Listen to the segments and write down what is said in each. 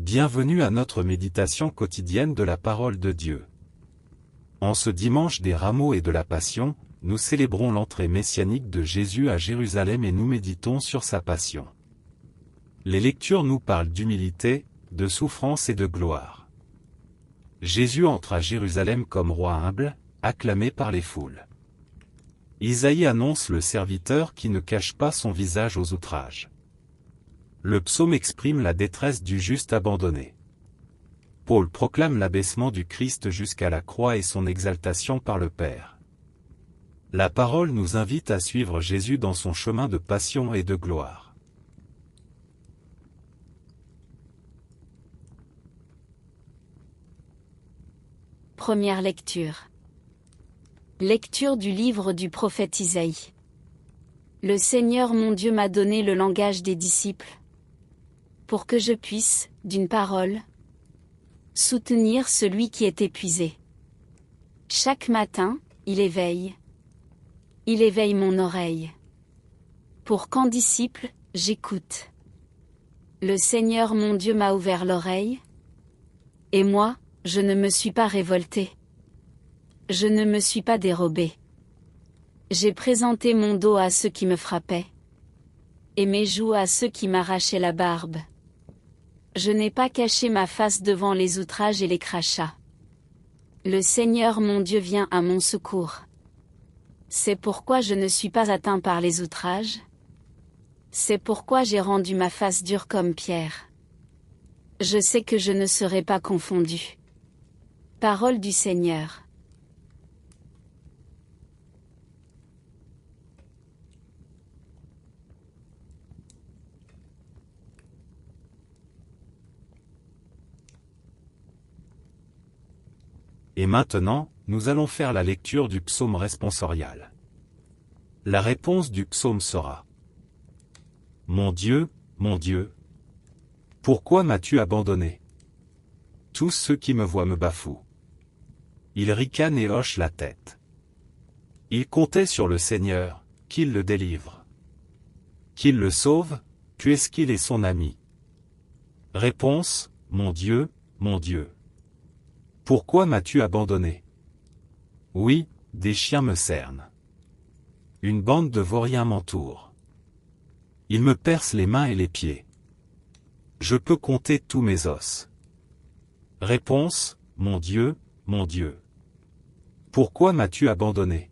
Bienvenue à notre méditation quotidienne de la parole de Dieu. En ce dimanche des Rameaux et de la Passion, nous célébrons l'entrée messianique de Jésus à Jérusalem et nous méditons sur sa passion. Les lectures nous parlent d'humilité, de souffrance et de gloire. Jésus entre à Jérusalem comme roi humble, acclamé par les foules. Isaïe annonce le serviteur qui ne cache pas son visage aux outrages. Le psaume exprime la détresse du juste abandonné. Paul proclame l'abaissement du Christ jusqu'à la croix et son exaltation par le Père. La parole nous invite à suivre Jésus dans son chemin de passion et de gloire. Première lecture. Lecture du livre du prophète Isaïe. Le Seigneur mon Dieu m'a donné le langage des disciples, pour que je puisse, d'une parole, soutenir celui qui est épuisé. Chaque matin, il éveille mon oreille. Pour qu'en disciple, j'écoute. Le Seigneur mon Dieu m'a ouvert l'oreille, et moi, je ne me suis pas révolté. Je ne me suis pas dérobé. J'ai présenté mon dos à ceux qui me frappaient, et mes joues à ceux qui m'arrachaient la barbe. Je n'ai pas caché ma face devant les outrages et les crachats. Le Seigneur mon Dieu vient à mon secours. C'est pourquoi je ne suis pas atteint par les outrages. C'est pourquoi j'ai rendu ma face dure comme pierre. Je sais que je ne serai pas confondu. Parole du Seigneur. Et maintenant, nous allons faire la lecture du psaume responsorial. La réponse du psaume sera: Mon Dieu, pourquoi m'as-tu abandonné? Tous ceux qui me voient me bafouent. Ils ricanent et hochent la tête. Ils comptaient sur le Seigneur, qu'il le délivre, qu'il le sauve, puisqu'il est son ami. Réponse: Mon Dieu, pourquoi m'as-tu abandonné? Oui, des chiens me cernent. Une bande de vauriens m'entoure. Ils me percent les mains et les pieds. Je peux compter tous mes os. Réponse: Mon Dieu, pourquoi m'as-tu abandonné?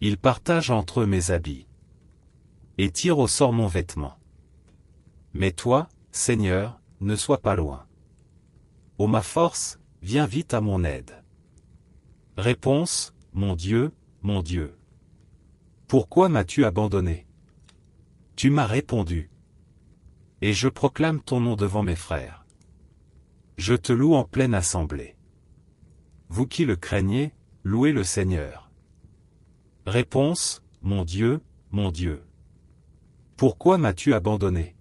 Ils partagent entre eux mes habits et tirent au sort mon vêtement. Mais toi, Seigneur, ne sois pas loin. Ô ma force, viens vite à mon aide. Réponse: Mon Dieu, pourquoi m'as-tu abandonné? Tu m'as répondu, et je proclame ton nom devant mes frères. Je te loue en pleine assemblée. Vous qui le craignez, louez le Seigneur. Réponse: Mon Dieu, pourquoi m'as-tu abandonné?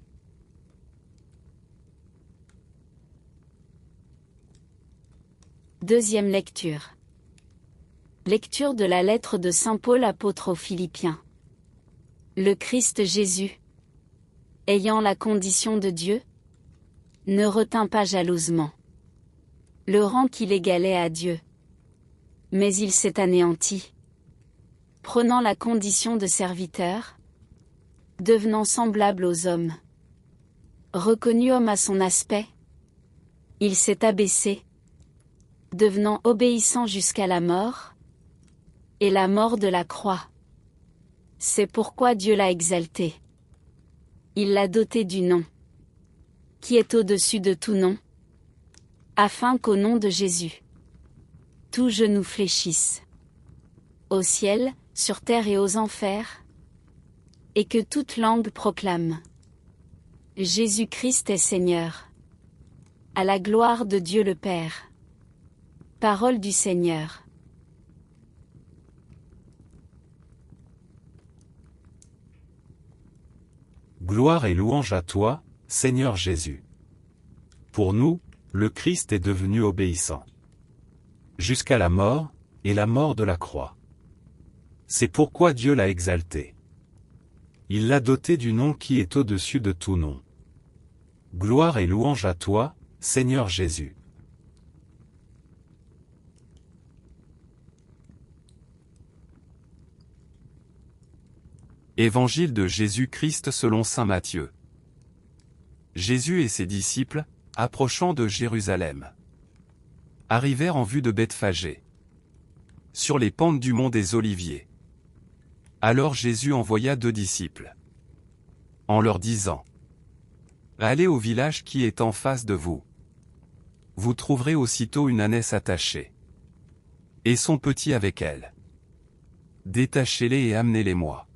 Deuxième lecture. Lecture de la lettre de saint Paul apôtre aux Philippiens. Le Christ Jésus, ayant la condition de Dieu, ne retint pas jalousement le rang qu'il égalait à Dieu, mais il s'est anéanti, prenant la condition de serviteur, devenant semblable aux hommes. Reconnu homme à son aspect, il s'est abaissé, devenant obéissant jusqu'à la mort, et la mort de la croix. C'est pourquoi Dieu l'a exalté. Il l'a doté du nom qui est au-dessus de tout nom, afin qu'au nom de Jésus, tout genou fléchisse, au ciel, sur terre et aux enfers, et que toute langue proclame: Jésus-Christ est Seigneur, à la gloire de Dieu le Père. Parole du Seigneur. Gloire et louange à toi, Seigneur Jésus. Pour nous, le Christ est devenu obéissant jusqu'à la mort, et la mort de la croix. C'est pourquoi Dieu l'a exalté. Il l'a doté du nom qui est au-dessus de tout nom. Gloire et louange à toi, Seigneur Jésus. Évangile de Jésus-Christ selon saint Matthieu. Jésus et ses disciples, approchant de Jérusalem, arrivèrent en vue de Bethphagée, sur les pentes du mont des Oliviers. Alors Jésus envoya 2 disciples, en leur disant : Allez au village qui est en face de vous. Vous trouverez aussitôt une ânesse attachée, et son petit avec elle. Détachez-les et amenez-les-moi.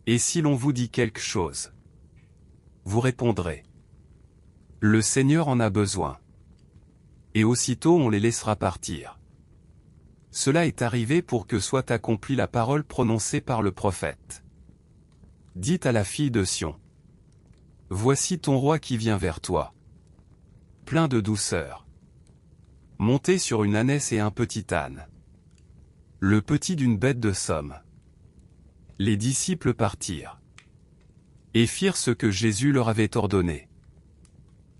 Et si l'on vous dit quelque chose, vous répondrez : Le Seigneur en a besoin. Et aussitôt on les laissera partir. Cela est arrivé pour que soit accomplie la parole prononcée par le prophète. Dites à la fille de Sion : Voici ton roi qui vient vers toi, plein de douceur, monté sur une ânesse et un petit âne, le petit d'une bête de somme. Les disciples partirent et firent ce que Jésus leur avait ordonné.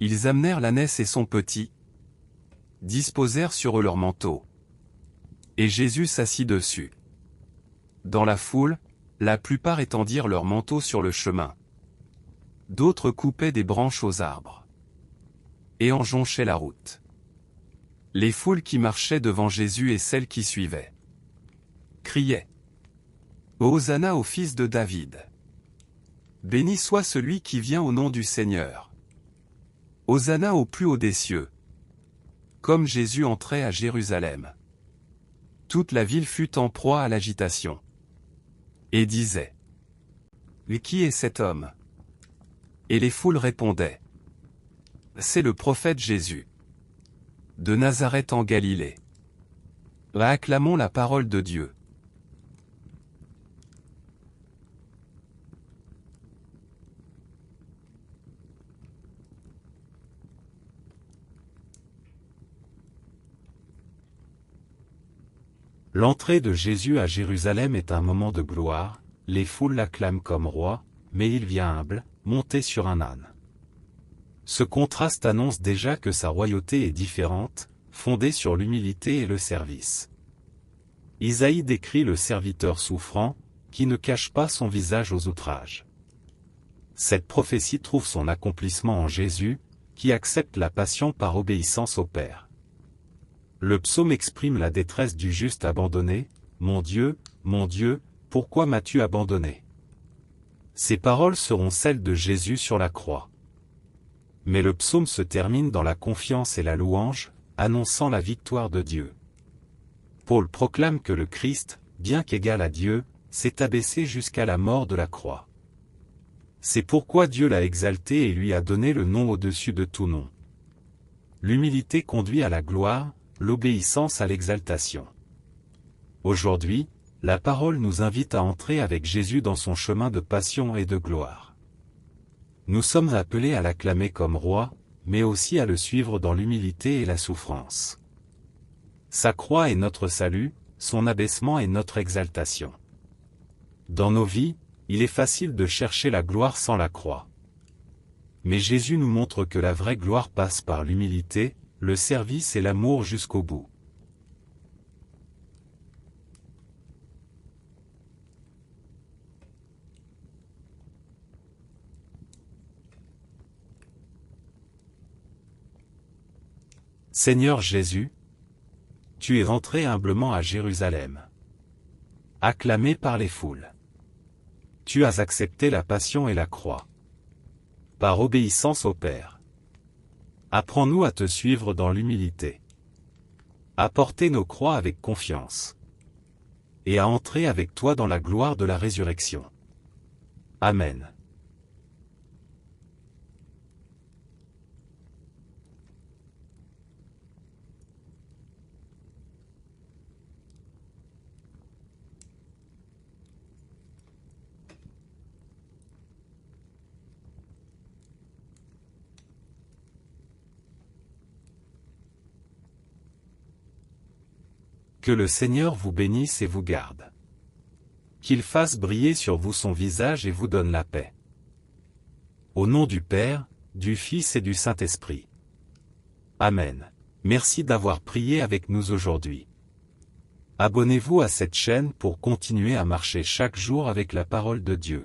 Ils amenèrent l'ânesse et son petit, disposèrent sur eux leurs manteaux, et Jésus s'assit dessus. Dans la foule, la plupart étendirent leurs manteaux sur le chemin. D'autres coupaient des branches aux arbres et en jonchaient la route. Les foules qui marchaient devant Jésus et celles qui suivaient criaient : Hosanna au fils de David. Béni soit celui qui vient au nom du Seigneur. Hosanna au plus haut des cieux. Comme Jésus entrait à Jérusalem, toute la ville fut en proie à l'agitation, et disait : Mais qui est cet homme ? Et les foules répondaient : C'est le prophète Jésus, de Nazareth en Galilée. Acclamons la parole de Dieu. L'entrée de Jésus à Jérusalem est un moment de gloire, les foules l'acclament comme roi, mais il vient humble, monté sur un âne. Ce contraste annonce déjà que sa royauté est différente, fondée sur l'humilité et le service. Isaïe décrit le serviteur souffrant, qui ne cache pas son visage aux outrages. Cette prophétie trouve son accomplissement en Jésus, qui accepte la passion par obéissance au Père. Le psaume exprime la détresse du juste abandonné : mon Dieu, pourquoi m'as-tu abandonné ? Ces paroles seront celles de Jésus sur la croix. Mais le psaume se termine dans la confiance et la louange, annonçant la victoire de Dieu. Paul proclame que le Christ, bien qu'égal à Dieu, s'est abaissé jusqu'à la mort de la croix. C'est pourquoi Dieu l'a exalté et lui a donné le nom au-dessus de tout nom. L'humilité conduit à la gloire, l'obéissance à l'exaltation. Aujourd'hui, la parole nous invite à entrer avec Jésus dans son chemin de passion et de gloire. Nous sommes appelés à l'acclamer comme roi, mais aussi à le suivre dans l'humilité et la souffrance. Sa croix est notre salut, son abaissement est notre exaltation. Dans nos vies, il est facile de chercher la gloire sans la croix. Mais Jésus nous montre que la vraie gloire passe par l'humilité, le service et l'amour jusqu'au bout. Seigneur Jésus, tu es rentré humblement à Jérusalem, acclamé par les foules. Tu as accepté la passion et la croix, par obéissance au Père. Apprends-nous à te suivre dans l'humilité, à porter nos croix avec confiance, et à entrer avec toi dans la gloire de la résurrection. Amen. Que le Seigneur vous bénisse et vous garde. Qu'il fasse briller sur vous son visage et vous donne la paix. Au nom du Père, du Fils et du Saint-Esprit. Amen. Merci d'avoir prié avec nous aujourd'hui. Abonnez-vous à cette chaîne pour continuer à marcher chaque jour avec la parole de Dieu.